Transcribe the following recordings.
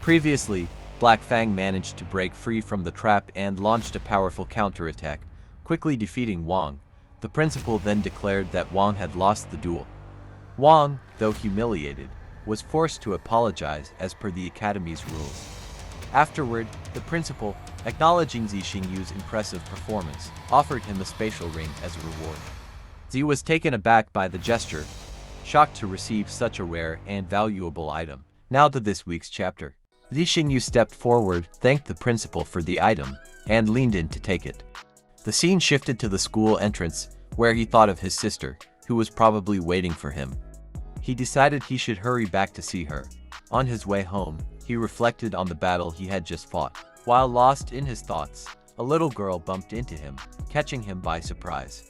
Previously, Black Fang managed to break free from the trap and launched a powerful counterattack, quickly defeating Wang. The principal then declared that Wang had lost the duel. Wang, though humiliated, was forced to apologize as per the academy's rules. Afterward, the principal, acknowledging Zi Xingyu's impressive performance, offered him a spatial ring as a reward. Zi was taken aback by the gesture, shocked to receive such a rare and valuable item. Now to this week's chapter. Zi Xingyu stepped forward, thanked the principal for the item, and leaned in to take it. The scene shifted to the school entrance, where he thought of his sister, who was probably waiting for him. He decided he should hurry back to see her. On his way home, he reflected on the battle he had just fought. While lost in his thoughts, a little girl bumped into him, catching him by surprise.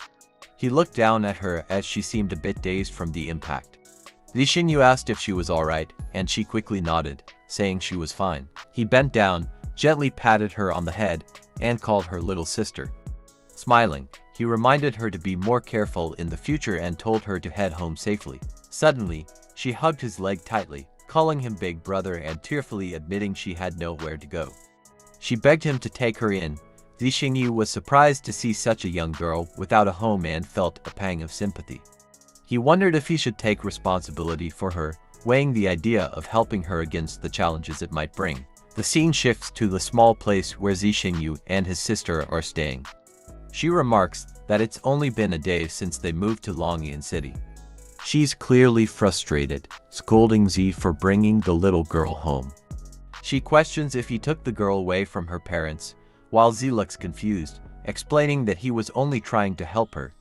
He looked down at her as she seemed a bit dazed from the impact. Zi Xingyu asked if she was alright, and she quickly nodded, saying she was fine. He bent down, gently patted her on the head, and called her little sister. Smiling, he reminded her to be more careful in the future and told her to head home safely. Suddenly, she hugged his leg tightly, calling him big brother and tearfully admitting she had nowhere to go. She begged him to take her in. Zi Xingyu was surprised to see such a young girl without a home and felt a pang of sympathy. He wondered if he should take responsibility for her, weighing the idea of helping her against the challenges it might bring. The scene shifts to the small place where Zi Xingyu and his sister are staying. She remarks that it's only been a day since they moved to Longyan City. She's clearly frustrated, scolding Zi for bringing the little girl home. She questions if he took the girl away from her parents, while Zi looks confused, explaining that he was only trying to help her.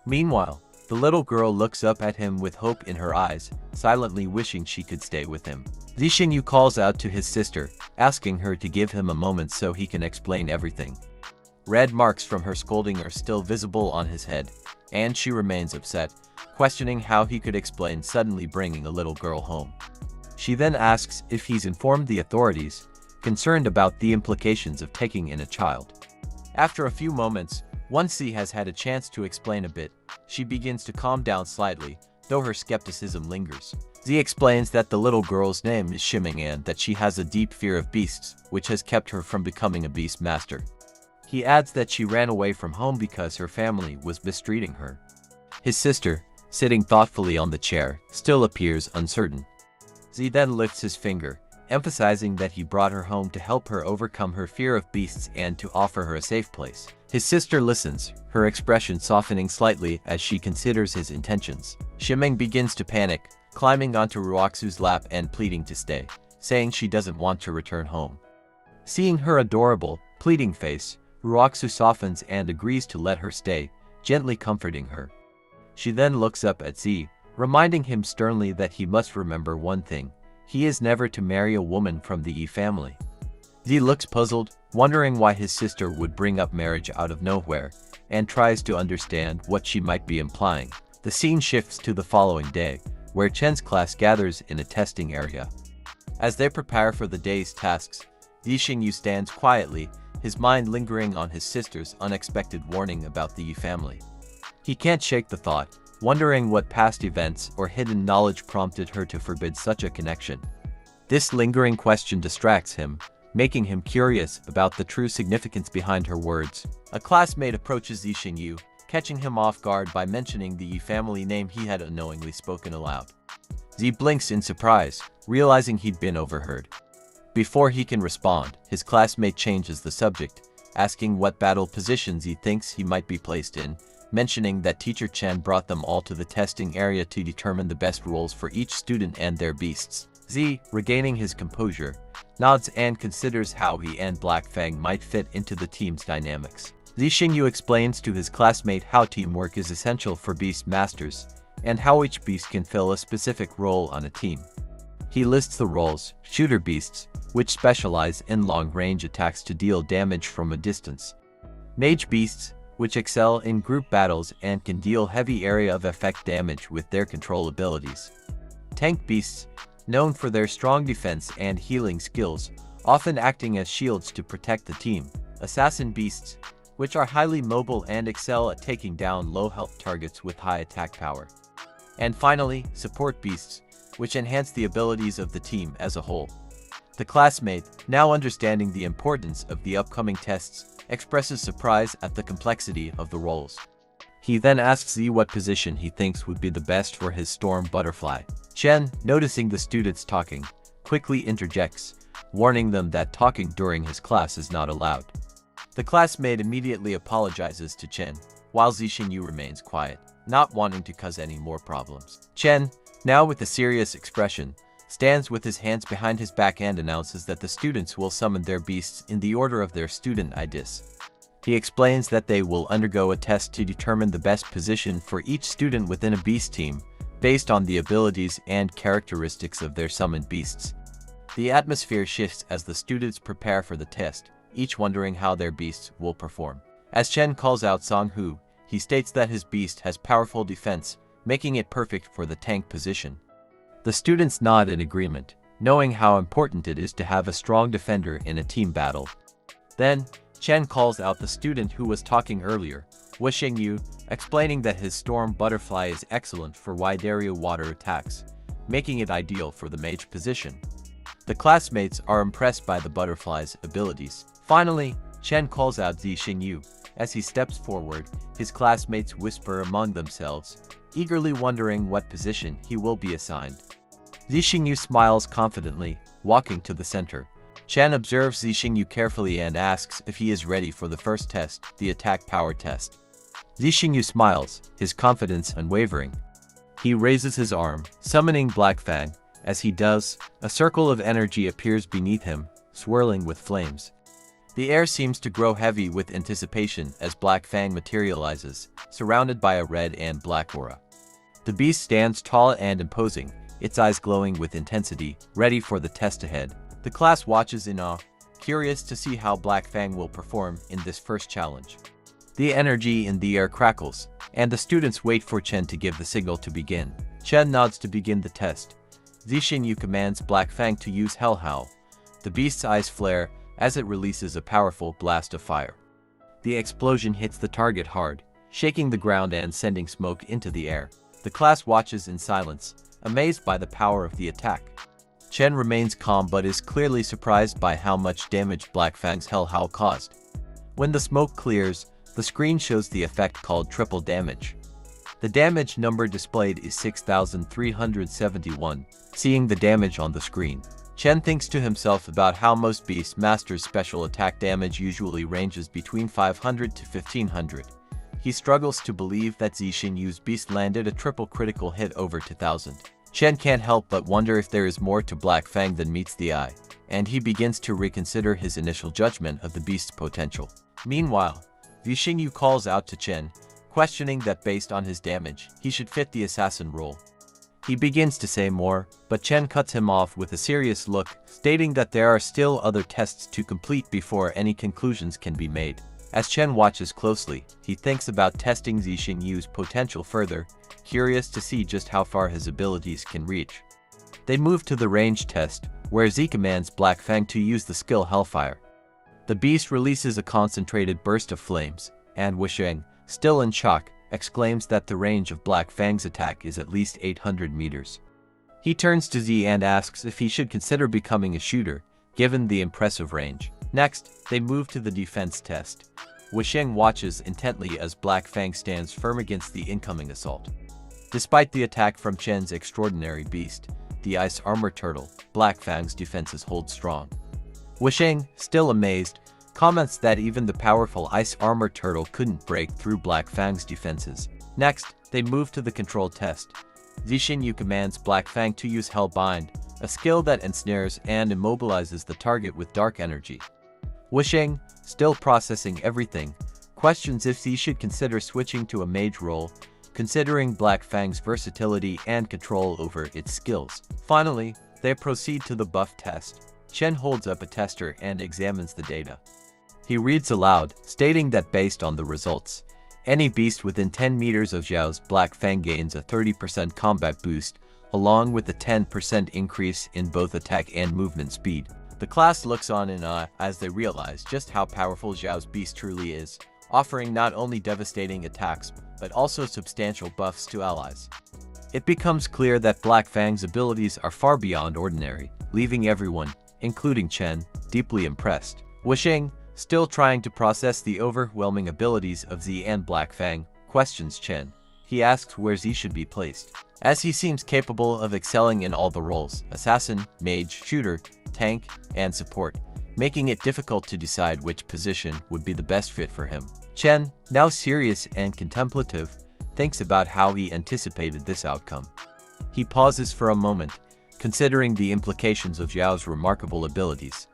Meanwhile, the little girl looks up at him with hope in her eyes, silently wishing she could stay with him. Zi Xingyu calls out to his sister, asking her to give him a moment so he can explain everything. Red marks from her scolding are still visible on his head, and she remains upset, questioning how he could explain suddenly bringing a little girl home. She then asks if he's informed the authorities, concerned about the implications of taking in a child. After a few moments, once Zi has had a chance to explain a bit, she begins to calm down slightly, though her skepticism lingers. Zi explains that the little girl's name is Shiming and that she has a deep fear of beasts, which has kept her from becoming a beast master. He adds that she ran away from home because her family was mistreating her. His sister, sitting thoughtfully on the chair, still appears uncertain. Zi then lifts his finger, emphasizing that he brought her home to help her overcome her fear of beasts and to offer her a safe place. His sister listens, her expression softening slightly as she considers his intentions. Shimeng begins to panic, climbing onto Ruoxu's lap and pleading to stay, saying she doesn't want to return home. Seeing her adorable, pleading face, Ruoxu softens and agrees to let her stay, gently comforting her. She then looks up at Zi, reminding him sternly that he must remember one thing: he is never to marry a woman from the Yi family. Zi looks puzzled, wondering why his sister would bring up marriage out of nowhere, and tries to understand what she might be implying. The scene shifts to the following day, where Chen's class gathers in a testing area. As they prepare for the day's tasks, Zi Xingyu stands quietly, his mind lingering on his sister's unexpected warning about the Yi family. He can't shake the thought, wondering what past events or hidden knowledge prompted her to forbid such a connection. This lingering question distracts him, making him curious about the true significance behind her words. A classmate approaches Zi Xingyu, catching him off guard by mentioning the Yi family name he had unknowingly spoken aloud. Zi blinks in surprise, realizing he'd been overheard. Before he can respond, his classmate changes the subject, asking what battle positions he thinks he might be placed in, mentioning that Teacher Chen brought them all to the testing area to determine the best roles for each student and their beasts. Zi, regaining his composure, nods and considers how he and Black Fang might fit into the team's dynamics. Zi Xingyu explains to his classmate how teamwork is essential for beast masters, and how each beast can fill a specific role on a team. He lists the roles: shooter beasts, which specialize in long-range attacks to deal damage from a distance; mage beasts, which excel in group battles and can deal heavy area of effect damage with their control abilities; tank beasts, known for their strong defense and healing skills, often acting as shields to protect the team; assassin beasts, which are highly mobile and excel at taking down low-health targets with high attack power; and finally, support beasts, which enhance the abilities of the team as a whole. The classmate, now understanding the importance of the upcoming tests, expresses surprise at the complexity of the roles. He then asks Z what position he thinks would be the best for his storm butterfly. Chen, noticing the students talking, quickly interjects, warning them that talking during his class is not allowed. The classmate immediately apologizes to Chen, while Zixingyu remains quiet, not wanting to cause any more problems. Chen, now with a serious expression, stands with his hands behind his back and announces that the students will summon their beasts in the order of their student IDs. He explains that they will undergo a test to determine the best position for each student within a beast team, based on the abilities and characteristics of their summoned beasts. The atmosphere shifts as the students prepare for the test, each wondering how their beasts will perform. As Chen calls out Songhu, he states that his beast has powerful defense, making it perfect for the tank position. The students nod in agreement, knowing how important it is to have a strong defender in a team battle. Then, Chen calls out the student who was talking earlier, Xingyu, explaining that his storm butterfly is excellent for wide area water attacks, making it ideal for the mage position. The classmates are impressed by the butterfly's abilities. Finally, Chen calls out Xingyu. As he steps forward, his classmates whisper among themselves, eagerly wondering what position he will be assigned. Xingyu smiles confidently, walking to the center. Chen observes Xingyu carefully and asks if he is ready for the first test, the attack power test. Xingyu smiles, his confidence unwavering. He raises his arm, summoning Black Fang. As he does, a circle of energy appears beneath him, swirling with flames. The air seems to grow heavy with anticipation as Black Fang materializes, surrounded by a red and black aura. The beast stands tall and imposing, its eyes glowing with intensity, ready for the test ahead. The class watches in awe, curious to see how Black Fang will perform in this first challenge. The energy in the air crackles, and the students wait for Chen to give the signal to begin. Chen nods to begin the test. Xingyu commands Black Fang to use Hell Howl. The beast's eyes flare as it releases a powerful blast of fire. The explosion hits the target hard, shaking the ground and sending smoke into the air. The class watches in silence, amazed by the power of the attack. Chen remains calm but is clearly surprised by how much damage Black Fang's Hell Howl caused. When the smoke clears, the screen shows the effect called triple damage. The damage number displayed is 6,371. Seeing the damage on the screen, Chen thinks to himself about how most Beast Master's special attack damage usually ranges between 500 to 1500. He struggles to believe that Xixinyu's beast landed a triple critical hit over 2000. Chen can't help but wonder if there is more to Black Fang than meets the eye, and he begins to reconsider his initial judgment of the beast's potential. Meanwhile, Xingyu calls out to Chen, questioning that based on his damage, he should fit the assassin role. He begins to say more, but Chen cuts him off with a serious look, stating that there are still other tests to complete before any conclusions can be made. As Chen watches closely, he thinks about testing Xixinyu's potential further, curious to see just how far his abilities can reach. They move to the range test, where Z commands Black Fang to use the skill Hellfire. The beast releases a concentrated burst of flames, and Wisheng, still in shock, exclaims that the range of Black Fang's attack is at least 800 meters. He turns to Z and asks if he should consider becoming a shooter, given the impressive range. Next, they move to the defense test. Wisheng watches intently as Black Fang stands firm against the incoming assault. Despite the attack from Chen's extraordinary beast, the ice armor turtle, Black Fang's defenses hold strong. Wisheng, still amazed, comments that even the powerful ice armor turtle couldn't break through Black Fang's defenses. Next, they move to the control test. Xingyu commands Black Fang to use Hellbind, a skill that ensnares and immobilizes the target with dark energy. Wisheng, still processing everything, questions if he should consider switching to a mage role, considering Black Fang's versatility and control over its skills. Finally, they proceed to the buff test. Chen holds up a tester and examines the data. He reads aloud, stating that based on the results, any beast within 10 meters of Zhao's Black Fang gains a 30% combat boost, along with a 10% increase in both attack and movement speed. The class looks on in awe as they realize just how powerful Zhao's beast truly is, offering not only devastating attacks, but also substantial buffs to allies. It becomes clear that Black Fang's abilities are far beyond ordinary, leaving everyone, including Chen, deeply impressed. Wuxing, still trying to process the overwhelming abilities of Z and Black Fang, questions Chen. He asks where Z should be placed, as he seems capable of excelling in all the roles: assassin, mage, shooter, tank, and support, making it difficult to decide which position would be the best fit for him. Chen, now serious and contemplative, thinks about how he anticipated this outcome. He pauses for a moment, considering the implications of Zhao's remarkable abilities.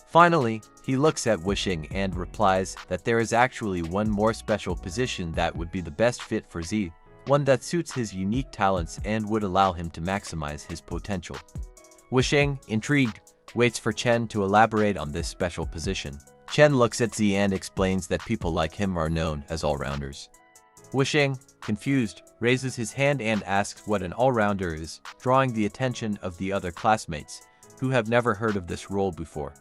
Finally, he looks at Wuxing and replies that there is actually one more special position that would be the best fit for Z, one that suits his unique talents and would allow him to maximize his potential. Wuxing, intrigued, waits for Chen to elaborate on this special position. Chen looks at Z and explains that people like him are known as all-rounders. Wuxing, confused, raises his hand and asks what an all-rounder is, drawing the attention of the other classmates, who have never heard of this role before.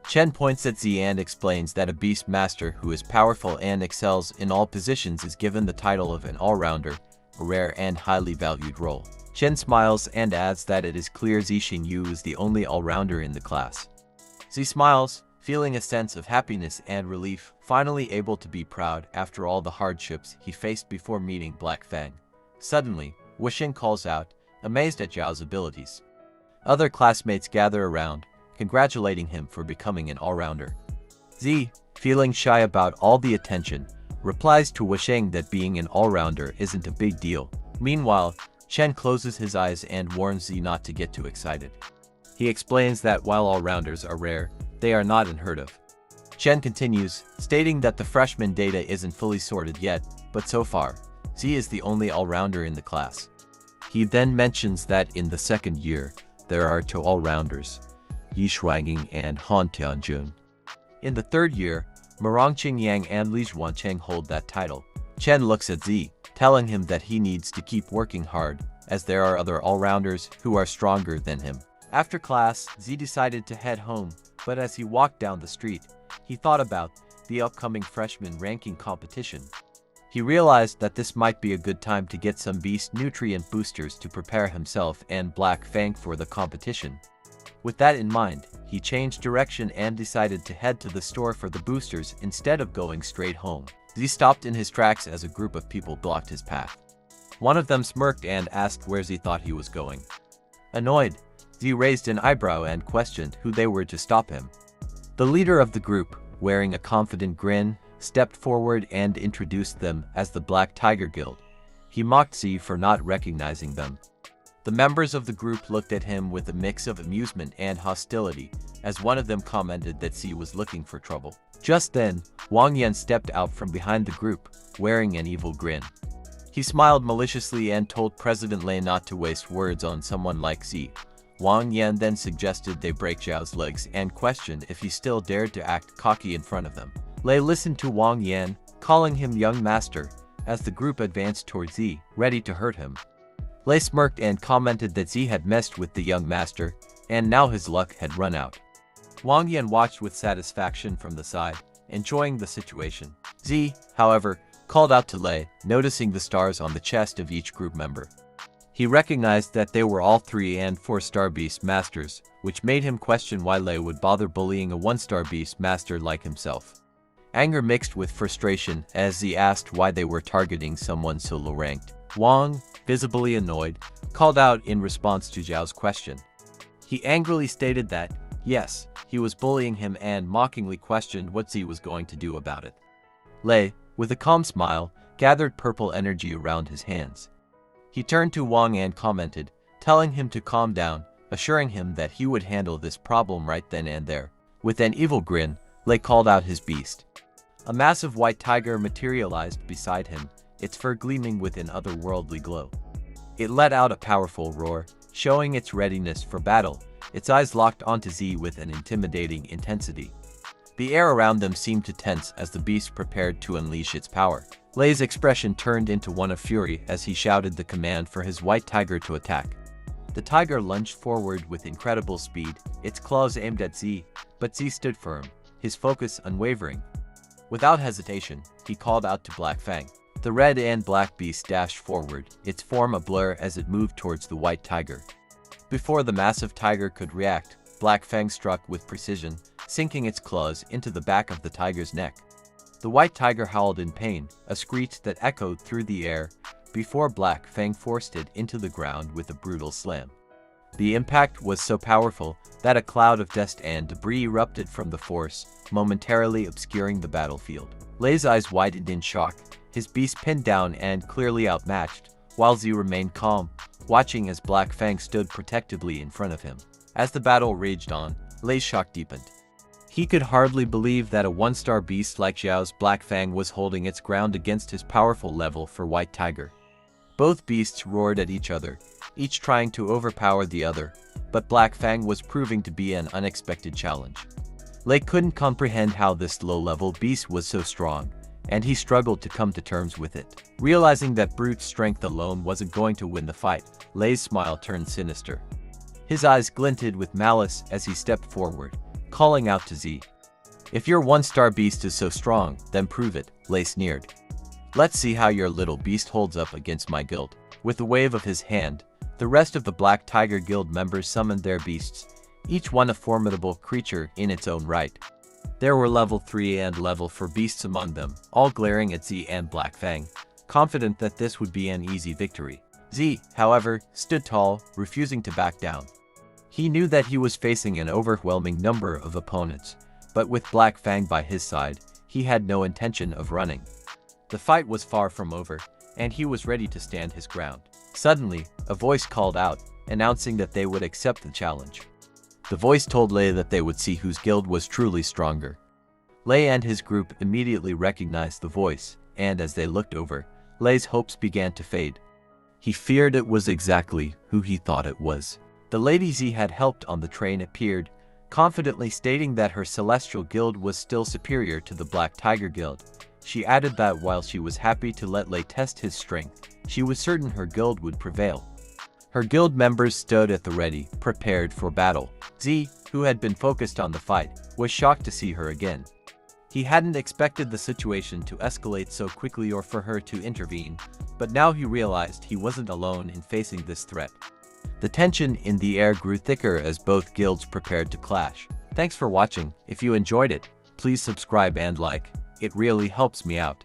Chen points at Z and explains that a beast master who is powerful and excels in all positions is given the title of an all-rounder, a rare and highly valued role. Chen smiles and adds that it is clear Z Xingyu is the only all-rounder in the class. Z smiles, feeling a sense of happiness and relief, finally able to be proud after all the hardships he faced before meeting Black Fang. Suddenly, Wuxing calls out, amazed at Zhao's abilities. Other classmates gather around, congratulating him for becoming an all-rounder. Z, feeling shy about all the attention, replies to Wuxing that being an all-rounder isn't a big deal. Meanwhile, Chen closes his eyes and warns Z not to get too excited. He explains that while all-rounders are rare, they are not unheard of. Chen continues, stating that the freshman data isn't fully sorted yet, but so far, Z is the only all-rounder in the class. He then mentions that in the second year, there are two all-rounders, Yi Shuanging and Han Tianjun. In the third year, Marong Qingyang and Li Zhuancheng hold that title. Chen looks at Z, telling him that he needs to keep working hard, as there are other all-rounders who are stronger than him. After class, Z decided to head home, but as he walked down the street, he thought about the upcoming freshman ranking competition. He realized that this might be a good time to get some beast nutrient boosters to prepare himself and Black Fang for the competition. With that in mind, he changed direction and decided to head to the store for the boosters instead of going straight home. Z stopped in his tracks as a group of people blocked his path. One of them smirked and asked where Z thought he was going. Annoyed, Z raised an eyebrow and questioned who they were to stop him. The leader of the group, wearing a confident grin, stepped forward and introduced them as the Black Tiger Guild. He mocked Z for not recognizing them. The members of the group looked at him with a mix of amusement and hostility, as one of them commented that Z was looking for trouble. Just then, Wang Yan stepped out from behind the group, wearing an evil grin. He smiled maliciously and told President Lei not to waste words on someone like Z. Wang Yan then suggested they break Zhao's legs and questioned if he still dared to act cocky in front of them. Lei listened to Wang Yan, calling him young master, as the group advanced towards Z, ready to hurt him. Lei smirked and commented that Z had messed with the young master, and now his luck had run out. Wang Yan watched with satisfaction from the side, enjoying the situation. Z, however, called out to Lei, noticing the stars on the chest of each group member. He recognized that they were all 3 and 4-star beast masters, which made him question why Lei would bother bullying a 1-star beast master like himself. Anger mixed with frustration as Z asked why they were targeting someone so low-ranked. Wang, visibly annoyed, called out in response to Zhao's question. He angrily stated that, yes, he was bullying him and mockingly questioned what Z was going to do about it. Lei, with a calm smile, gathered purple energy around his hands. He turned to Wang and commented, telling him to calm down, assuring him that he would handle this problem right then and there. With an evil grin, Lei called out his beast. A massive white tiger materialized beside him, its fur gleaming with an otherworldly glow. It let out a powerful roar, showing its readiness for battle, its eyes locked onto Z with an intimidating intensity. The air around them seemed to tense as the beast prepared to unleash its power. Lei's expression turned into one of fury as he shouted the command for his white tiger to attack. The tiger lunged forward with incredible speed, its claws aimed at Z, but Z stood firm, his focus unwavering. Without hesitation, he called out to Black Fang. The red and black beast dashed forward, its form a blur as it moved towards the white tiger. Before the massive tiger could react, Black Fang struck with precision, sinking its claws into the back of the tiger's neck. The white tiger howled in pain, a screech that echoed through the air, before Black Fang forced it into the ground with a brutal slam. The impact was so powerful that a cloud of dust and debris erupted from the force, momentarily obscuring the battlefield. Lei's eyes widened in shock, his beast pinned down and clearly outmatched, while Z remained calm, watching as Black Fang stood protectively in front of him. As the battle raged on, Lei's shock deepened. He could hardly believe that a one-star beast like Xiao's Black Fang was holding its ground against his powerful level 4 white tiger. Both beasts roared at each other, each trying to overpower the other, but Black Fang was proving to be an unexpected challenge. Lei couldn't comprehend how this low-level beast was so strong, and he struggled to come to terms with it. Realizing that brute strength alone wasn't going to win the fight, Lei's smile turned sinister. His eyes glinted with malice as he stepped forward, calling out to Z. "If your one-star beast is so strong, then prove it," Lei sneered. "Let's see how your little beast holds up against my guild." With a wave of his hand, the rest of the Black Tiger Guild members summoned their beasts, each one a formidable creature in its own right. There were level 3 and level 4 beasts among them, all glaring at Z and Black Fang, confident that this would be an easy victory. Z, however, stood tall, refusing to back down. He knew that he was facing an overwhelming number of opponents, but with Black Fang by his side, he had no intention of running. The fight was far from over, and he was ready to stand his ground. Suddenly, a voice called out, announcing that they would accept the challenge. The voice told Lei that they would see whose guild was truly stronger. Lei and his group immediately recognized the voice, and as they looked over, Lei's hopes began to fade. He feared it was exactly who he thought it was. The lady Z had helped on the train appeared, confidently stating that her Celestial Guild was still superior to the Black Tiger Guild. She added that while she was happy to let Lei test his strength, she was certain her guild would prevail. Her guild members stood at the ready, prepared for battle. Z, who had been focused on the fight, was shocked to see her again. He hadn't expected the situation to escalate so quickly or for her to intervene, but now he realized he wasn't alone in facing this threat. The tension in the air grew thicker as both guilds prepared to clash. Thanks for watching. If you enjoyed it, please subscribe and like. It really helps me out.